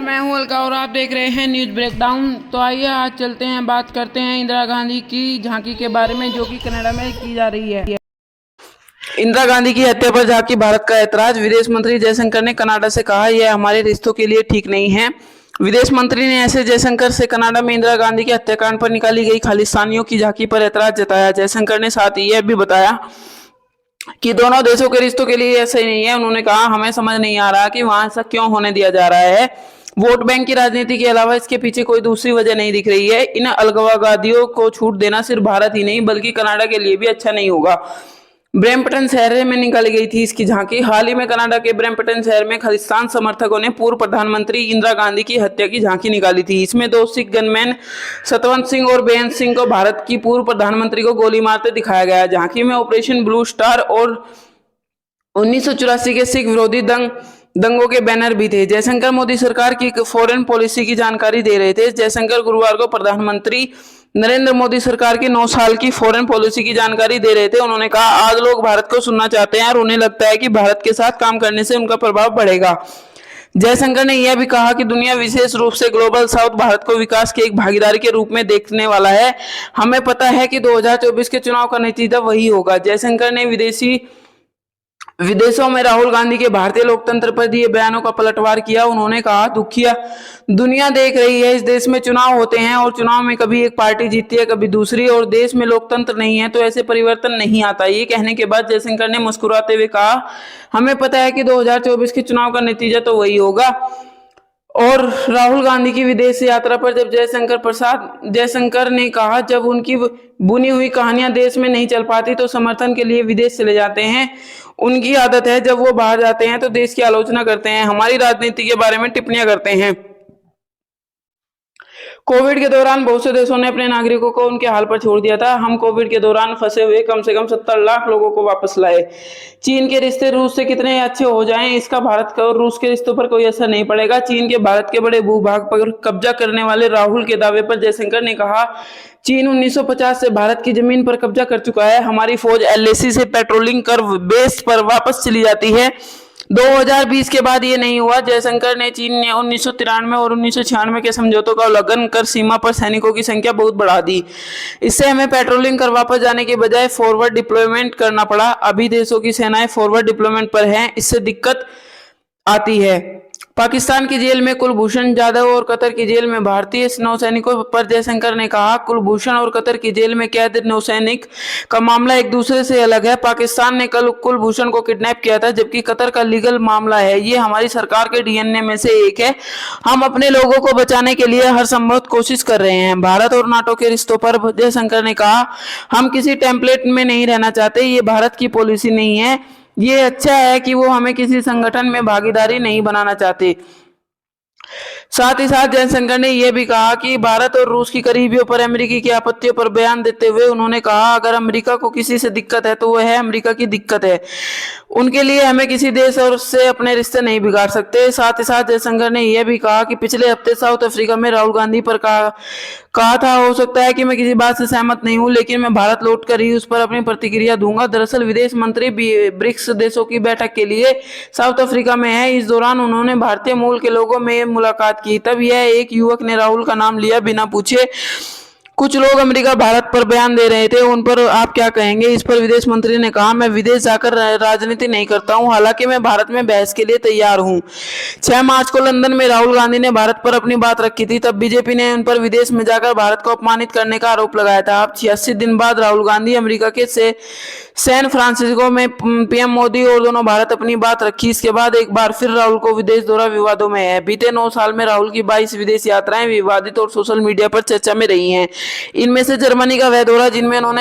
मैं हूं अलका और आप देख रहे हैं न्यूज़ ब्रेकडाउन। तो आइए आज चलते हैं, बात करते हैं इंदिरा गांधी की झांकी के बारे में जो कि कनाडा में की जा रही है। इंदिरा गांधी की हत्या पर झांकी भारत का ऐतराज। विदेश मंत्री जयशंकर ने कनाडा से कहा यह हमारे रिश्तों के लिए ठीक नहीं है। विदेश मंत्री ने ऐसे जयशंकर से कनाडा में इंदिरा गांधी के हत्याकांड पर निकाली गई खालिस्तानियों की झांकी पर ऐतराज जताया। जयशंकर ने साथ ही यह भी बताया कि दोनों देशों के रिश्तों के लिए ऐसा ही नहीं है। उन्होंने कहा हमें समझ नहीं आ रहा कि वहां ऐसा क्यों होने दिया जा रहा है। वोट बैंक की राजनीति के अलावा इसके पीछे कोई दूसरी वजह नहीं दिख रही है। इन अलगाववादियों को छूट देना सिर्फ भारत ही नहीं बल्कि कनाडा के लिए भी अच्छा नहीं होगा। ब्रैम्पटन शहर में निकाली गई थी इसकी झांकी। हाल ही में कनाडा के ब्रैम्पटन शहर में खालिस्तान समर्थकों ने पूर्व प्रधानमंत्री इंदिरा गांधी की हत्या की झांकी निकाली थी। इसमें दो सिख गनमैन सतवंत सिंह और बेअंत सिंह को भारत की पूर्व प्रधानमंत्री को गोली मारते दिखाया गया। झांकी में ऑपरेशन ब्लू स्टार और 1984 के सिख विरोधी दंगों के बैनर भी थे। जयशंकर मोदी सरकार की फॉरेन पॉलिसी की जानकारी दे रहे थे। जयशंकर गुरुवार को प्रधानमंत्री नरेंद्र मोदी सरकार की 9 साल की फॉरेन पॉलिसी की जानकारी दे रहे थे। उन्होंने कहा आज लोग भारत को सुनना चाहते हैं और उन्हें लगता है कि भारत के साथ काम करने से उनका प्रभाव बढ़ेगा। जयशंकर ने यह भी कहा कि दुनिया विशेष रूप से ग्लोबल साउथ भारत को विकास के एक भागीदारी के रूप में देखने वाला है। हमें पता है कि 2024 के चुनाव का नतीजा वही होगा। जयशंकर ने विदेशों में राहुल गांधी के भारतीय लोकतंत्र पर दिए बयानों का पलटवार किया। उन्होंने कहा दुखिया दुनिया देख रही है, इस देश में चुनाव होते हैं और चुनाव में कभी एक पार्टी जीतती है कभी दूसरी, और देश में लोकतंत्र नहीं है तो ऐसे परिवर्तन नहीं आता। ये कहने के बाद जयशंकर ने मुस्कुराते हुए कहा हमें पता है कि 2024 के चुनाव का नतीजा तो वही होगा। और राहुल गांधी की विदेश यात्रा पर जब जयशंकर ने कहा जब उनकी बुनी हुई कहानियां देश में नहीं चल पाती तो समर्थन के लिए विदेश चले जाते हैं। उनकी आदत है जब वो बाहर जाते हैं तो देश की आलोचना करते हैं, हमारी राजनीति के बारे में टिप्पणियां करते हैं। कोविड के दौरान बहुत से देशों ने अपने नागरिकों को उनके हाल पर छोड़ दिया था। हम कोविड के दौरान फंसे हुए कम से कम 70 लाख लोगों को वापस लाए। चीन के रिश्ते रूस से कितने अच्छे हो जाएं, इसका भारत का और रूस के रिश्तों पर कोई असर नहीं पड़ेगा। चीन के भारत के बड़े भूभाग पर कब्जा करने वाले राहुल के दावे पर जयशंकर ने कहा चीन 1950 से भारत की जमीन पर कब्जा कर चुका है। हमारी फौज एलएसी से पेट्रोलिंग कर बेस पर वापस चली जाती है। 2020 के बाद ये नहीं हुआ। जयशंकर ने चीन ने 1993 और 1996 के समझौतों का उल्लंघन कर सीमा पर सैनिकों की संख्या बहुत बढ़ा दी। इससे हमें पेट्रोलिंग कर वापस जाने के बजाय फॉरवर्ड डिप्लॉयमेंट करना पड़ा। अभी देशों की सेनाएं फॉरवर्ड डिप्लॉयमेंट पर हैं, इससे दिक्कत आती है। पाकिस्तान की जेल में कुलभूषण जाधव और कतर की जेल में भारतीय नौसैनिकों पर जयशंकर ने कहा कुलभूषण और कतर की जेल में कैद नौसैनिक का मामला एक दूसरे से अलग है। पाकिस्तान ने कल कुलभूषण को किडनैप किया था जबकि कतर का लीगल मामला है। ये हमारी सरकार के डीएनए में से एक है। हम अपने लोगों को बचाने के लिए हर संभव कोशिश कर रहे हैं। भारत और नाटो के रिश्तों पर जयशंकर ने कहा हम किसी टेम्पलेट में नहीं रहना चाहते, ये भारत की पॉलिसी नहीं है। ये अच्छा है कि वो हमें किसी संगठन में भागीदारी नहीं बनाना चाहते। साथ ही साथ जयशंकर ने यह भी कहा कि भारत और रूस की करीबियों पर अमेरिकी की आपत्तियों पर बयान देते हुए उन्होंने कहा अगर अमेरिका को किसी से दिक्कत है तो वह है अमेरिका की दिक्कत है। उनके लिए हमें किसी देश और से अपने रिश्ते नहीं बिगाड़ सकते। साथ ही साथ जयशंकर ने यह भी कहा कि पिछले हफ्ते साउथ अफ्रीका में राहुल गांधी पर कहा था हो सकता है कि मैं किसी बात से सहमत नहीं हूं लेकिन मैं भारत लौटकर ही उस पर अपनी प्रतिक्रिया दूंगा। दरअसल विदेश मंत्री ब्रिक्स देशों की बैठक के लिए साउथ अफ्रीका में है। इस दौरान उन्होंने भारतीय मूल के लोगों में मुलाकात की। तब यह एक युवक ने राहुल का नाम लिया बिना पूछे। कुछ लोग अमेरिका भारत पर बयान दे रहे थे, उन पर आप क्या कहेंगे? इस पर विदेश मंत्री ने कहा मैं विदेश जाकर राजनीति नहीं करता हूं, हालांकि मैं भारत में बहस के लिए तैयार हूं। 6 मार्च को लंदन में राहुल गांधी ने भारत पर अपनी बात रखी थी। तब बीजेपी ने उन पर विदेश में जाकर भारत को अपमानित करने का आरोप लगाया था। अब 86 दिन बाद राहुल गांधी अमेरिका के सैन फ्रांसिस्को में पीएम मोदी और दोनों भारत अपनी बात रखी। इसके बाद एक बार फिर राहुल को विदेश दौरा विवादों में है। बीते 9 साल में राहुल की 22 विदेश यात्राएं विवादित और सोशल मीडिया पर चर्चा में रही हैं। इनमें से जर्मनी का वह दौरा जिनमें उन्होंने